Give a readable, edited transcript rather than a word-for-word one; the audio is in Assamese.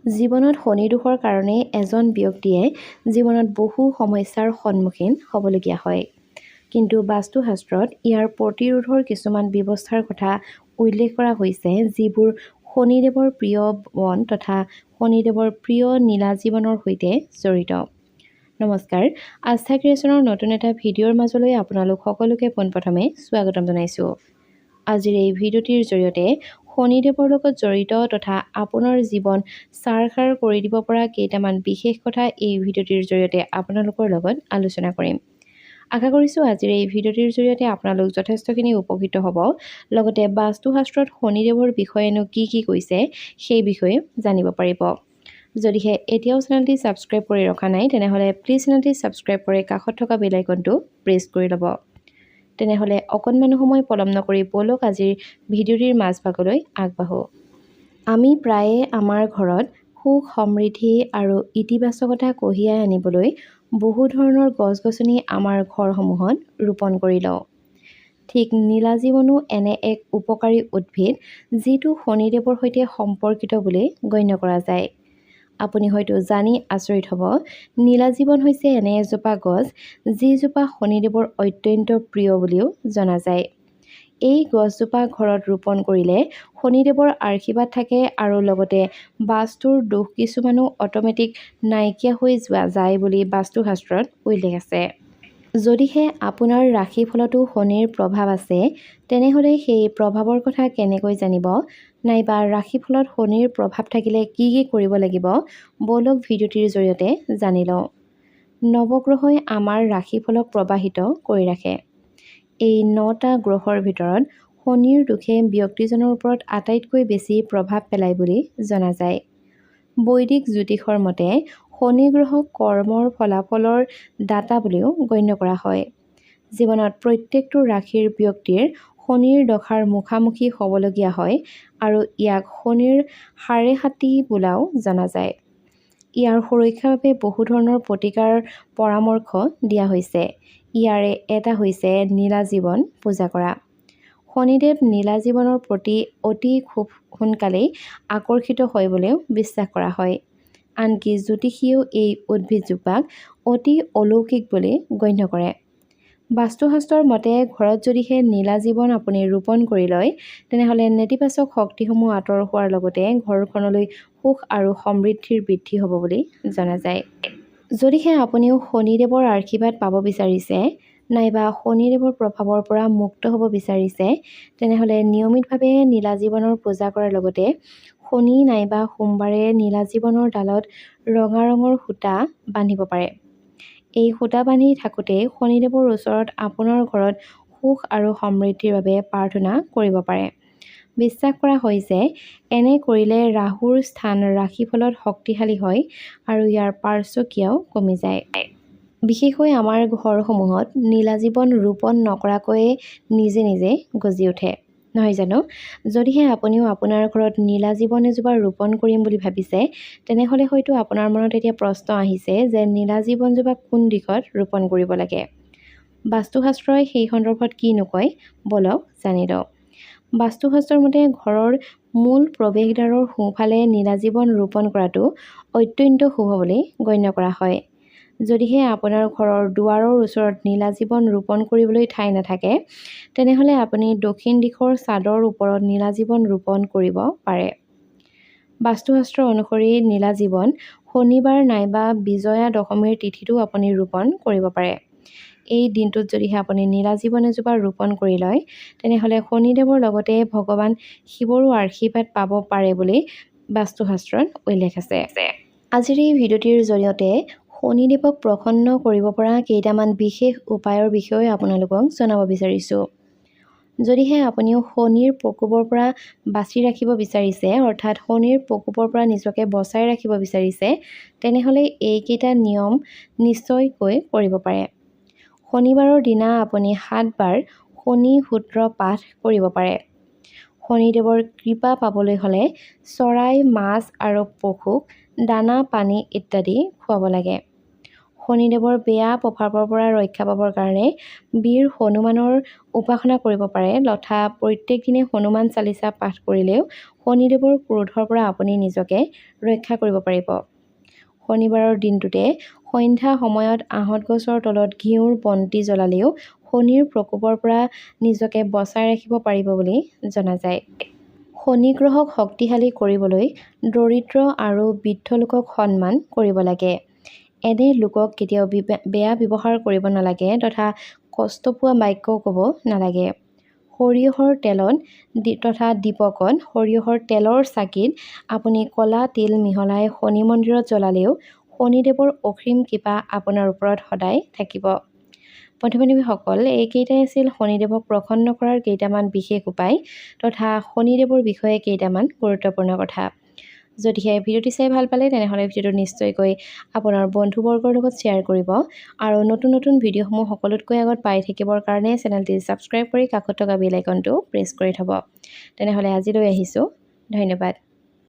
জীৱনত শনি দোষৰ কাৰণে এজন ব্যক্তিয়ে জীৱনত বহু সমস্যাৰ সন্মুখীন হ'বলগীয়া হয়। কিন্তু বাস্তুশাস্ত্ৰত ইয়াৰ প্ৰতিৰোধৰ কিছুমান ব্যৱস্থাৰ কথা উল্লেখ কৰা হৈছে, যিবোৰ শনিদেৱৰ প্ৰিয় বন তথা শনিদেৱৰ প্ৰিয় নীলা জীৱনৰ সৈতে জড়িত। নমস্কাৰ, আস্থা ক্ৰিয়েশ্যনৰ নতুন এটা ভিডিঅ'ৰ মাজলৈ আপোনালোক সকলোকে পোনপ্ৰথমে স্বাগতম জনাইছোঁ। আজিৰ এই ভিডিঅ'টিৰ জৰিয়তে শনিদেৱৰ লগত জড়িত তথা আপোনাৰ জীৱন ছাৰখাৰ কৰি দিব পৰা কেইটামান বিশেষ কথা এই ভিডিঅ'টিৰ জৰিয়তে আপোনালোকৰ লগত আলোচনা কৰিম। আশা কৰিছোঁ আজিৰ এই ভিডিঅ'টিৰ জৰিয়তে আপোনালোক যথেষ্টখিনি উপকৃত হ'ব। লগতে বাস্তুশাস্ত্ৰত শনিদেৱৰ বিষয়েনো কি কৈছে সেই বিষয়ে জানিব পাৰিব। যদিহে এতিয়াও চেনেলটি ছাবস্ক্ৰাইব কৰি ৰখা নাই তেনেহ'লে প্লিজ চেনেলটি ছাবস্ক্ৰাইব কৰি কাষত থকা বেল আইকনটো প্ৰেছ কৰি ল'ব। তেনেহ'লে অকণমান সময় পলম নকৰি বলক আজিৰ ভিডিঅ'টিৰ মাজভাগলৈ আগবাঢ়ো। আমি প্ৰায়ে আমাৰ ঘৰত সুখ সমৃদ্ধি আৰু ইতিবাচকতা কঢ়িয়াই আনিবলৈ বহু ধৰণৰ গছ-গছনি আমাৰ ঘৰসমূহত ৰোপণ কৰি লওঁ। ঠিক নীলা জীৱনো এনে এক উপকাৰী উদ্ভিদ যিটো শনিদেৱৰ সৈতে সম্পৰ্কিত বুলি গণ্য কৰা যায়। আপুনি হয়তো জানি আচৰিত হ'ব, নীলা জীৱন হৈছে এনে এজোপা গছ যিজোপা শনিদেৱৰ অত্যন্ত প্ৰিয় বুলিও জনা যায়। এই গছজোপা ঘৰত ৰোপণ কৰিলে শনিদেৱৰ আশীৰ্বাদ থাকে আৰু লগতে বাস্তুৰ দোষ কিছুমানো অট'মেটিক নাইকিয়া হৈ যোৱা যায় বুলি বাস্তুশাস্ত্ৰত উল্লেখ আছে। যদিহে আপোনাৰ ৰাশিফলতো শনিৰ প্ৰভাৱ আছে, তেনেহ'লে সেই প্ৰভাৱৰ কথা কেনেকৈ জানিব, নাইবা ৰাশিফলত শনিৰ প্ৰভাৱ থাকিলে কি কৰিব লাগিব, বলক ভিডিঅ'টিৰ জৰিয়তে জানি লওঁ। নৱগ্ৰহই আমাৰ ৰাশিফলক প্ৰভাৱিত কৰি ৰাখে। এই 9টা গ্ৰহৰ ভিতৰত শনিৰ দোষে ব্যক্তিজনৰ ওপৰত আটাইতকৈ বেছি প্ৰভাৱ পেলায় বুলি জনা যায়। বৈদিক জ্যোতিষৰ মতে শনি গ্ৰহক কৰ্মৰ ফলাফলৰ দাতা বুলিও গণ্য কৰা হয়। জীৱনত প্ৰত্যেকটো ৰাশিৰ ব্যক্তিৰ শনিৰ দশাৰ মুখামুখি হ'বলগীয়া হয় আৰু ইয়াক শনিৰ সাড়ে সাতি বোলাও জনা যায়। ইয়াৰ সুৰক্ষাৰ বাবে বহু ধৰণৰ প্ৰতিকাৰ পৰামৰ্শ দিয়া হৈছে। ইয়াৰে এটা হৈছে নীলা জীৱন পূজা কৰা। শনিদেৱ নীলা জীৱনৰ প্ৰতি অতি খুব সোনকালেই আকৰ্ষিত হয় বুলিও বিশ্বাস কৰা হয়। আনকি জ্যোতিষীয়েও এই উদ্ভিদজোপাক অতি অলৌকিক বুলি গণ্য কৰে। বাস্তুশাস্ত্ৰৰ মতে ঘৰত যদিহে নীলা জীৱন আপুনি ৰোপণ কৰি লয়, তেনেহ'লে নেতিবাচক শক্তিসমূহ আঁতৰ হোৱাৰ লগতে ঘৰখনলৈ সুখ আৰু সমৃদ্ধিৰ বৃদ্ধি হ'ব বুলি জনা যায়। যদিহে আপুনিও শনিদেৱৰ আশীৰ্বাদ পাব বিচাৰিছে, নাইবা শনিদেৱৰ প্ৰভাৱৰ পৰা মুক্ত হ'ব বিচাৰিছে, তেনেহ'লে নিয়মিতভাৱে নীলা জীৱনৰ পূজা কৰাৰ লগতে শনি নাইবা সোমবাৰে নীলা জীৱনৰ ডালত ৰঙা ৰঙৰ সূতা বান্ধিব পাৰে। এই সূতা বান্ধি থাকোঁতে শনিদেৱৰ ওচৰত আপোনাৰ ঘৰত সুখ আৰু সমৃদ্ধিৰ বাবে প্ৰাৰ্থনা কৰিব পাৰে। বিশ্বাস কৰা হয় যে এনে কৰিলে ৰাহুৰ স্থান ৰাশিফলত শক্তিশালী হয় আৰু ইয়াৰ পাৰ্শ্বক্ৰিয়াও কমি যায়। বিশেষকৈ আমাৰ ঘৰসমূহত নীলা জীৱন ৰোপণ নকৰাকৈয়ে নিজে গজি উঠে, নহয় জানো? যদিহে আপুনিও আপোনাৰ ঘৰত নীলা জীৱন এজোপা ৰোপণ কৰিম বুলি ভাবিছে, তেনেহ'লে হয়তো আপোনাৰ মনত এতিয়া প্ৰশ্ন আহিছে যে নীলা জীৱনজোপা কোন দিশত ৰোপণ কৰিব লাগে। বাস্তুশাস্ত্ৰই সেই সন্দৰ্ভত কি নকয়, বলক জানি লওঁ। বাস্তুশাস্ত্ৰৰ মতে ঘৰৰ মূল প্ৰৱেশদ্বাৰৰ সোঁফালে নীলা জীৱন ৰোপণ কৰাটো অত্যন্ত শুভ বুলি গণ্য কৰা হয়। যদিহে আপোনাৰ ঘৰৰ দুৱাৰৰ ওচৰত নীলা জীৱন ৰোপণ কৰিবলৈ ঠাই নাথাকে, তেনেহ'লে আপুনি দক্ষিণ দিশৰ ছাদৰ ওপৰত নীলা জীৱন ৰোপণ কৰিব পাৰে। বাস্তুশাস্ত্ৰ অনুসৰি নীলা জীৱন শনিবাৰ নাইবা বিজয়া দশমীৰ তিথিতো আপুনি ৰোপণ কৰিব পাৰে। এই দিনটোত যদিহে আপুনি নীলা জীৱন এজোপা ৰোপণ কৰি লয়, তেনেহ'লে শনিদেৱৰ লগতে ভগৱান শিৱৰো আশীৰ্বাদ পাব পাৰে বুলি বাস্তুশাস্ত্ৰত উল্লেখ আছে। আজিৰ এই ভিডিঅ'টিৰ জৰিয়তে শনিদেৱক প্ৰসন্ন কৰিব পৰা কেইটামান বিশেষ উপায়ৰ বিষয়ে আপোনালোকক জনাব বিচাৰিছোঁ। যদিহে আপুনিও শনিৰ প্ৰকোপৰ পৰা বাচি ৰাখিব বিচাৰিছে, অৰ্থাৎ শনিৰ প্ৰকোপৰ পৰা নিজকে বচাই ৰাখিব বিচাৰিছে, তেনেহ'লে এইকেইটা নিয়ম নিশ্চয়কৈ কৰিব পাৰে। শনিবাৰৰ দিনা আপুনি 7 বাৰ শনি সূত্ৰ পাঠ কৰিব পাৰে। শনিদেৱৰ কৃপা পাবলৈ হ'লে চৰাই, মাছ আৰু পশুক দানা পানী ইত্যাদি খুৱাব লাগে। শনিদেৱৰ বেয়া প্ৰভাৱৰ পৰা ৰক্ষা পাবৰ কাৰণে বীৰ হনুমানৰ উপাসনা কৰিব পাৰে তথা প্ৰত্যেক দিনে হনুমান চালিচা পাঠ কৰিলেও শনিদেৱৰ ক্ৰোধৰ পৰা আপুনি নিজকে ৰক্ষা কৰিব পাৰিব। শনিবাৰৰ দিনটোতে সন্ধ্যা সময়ত আহঁত গছৰ তলত ঘিউৰ বন্তি জ্বলালেও শনিৰ প্ৰকোপৰ পৰা নিজকে বচাই ৰাখিব পাৰিব বুলি জনা যায়। শনি গ্ৰহক শক্তিশালী কৰিবলৈ দৰিদ্ৰ আৰু বৃদ্ধ লোকক সন্মান কৰিব লাগে। এনে লোকক কেতিয়াও বেয়া ব্যৱহাৰ কৰিব নালাগে তথা কষ্ট পোৱা বাক্যও ক'ব নালাগে। সৰিয়হৰ তেলত তথা দীপকত সৰিয়হৰ তেলৰ চাকিত আপুনি ক'লা তিল মিহলাই শনি মন্দিৰত জ্বলালেও শনিদেৱৰ অসীম কৃপা আপোনাৰ ওপৰত সদায় থাকিব। বন্ধু-বান্ধৱীসকল, এইকেইটাই আছিল শনিদেৱক প্ৰসন্ন কৰাৰ কেইটামান বিশেষ উপায় তথা শনিদেৱৰ বিষয়ে কেইটামান গুৰুত্বপূৰ্ণ কথা। যদিহে ভিডিঅ'টি চাই ভাল পালে তেনেহ'লে ভিডিঅ'টো নিশ্চয়কৈ আপোনাৰ বন্ধুবৰ্গৰ লগত শ্বেয়াৰ কৰিব আৰু নতুন নতুন ভিডিঅ'সমূহ সকলোতকৈ আগত পাই থাকিবৰ কাৰণে চেনেলটি ছাবস্ক্ৰাইব কৰি কাষত থকা বেল আইকনটো প্ৰেছ কৰি থ'ব। তেনেহ'লে আজিলৈ আহিছোঁ। ধন্যবাদ।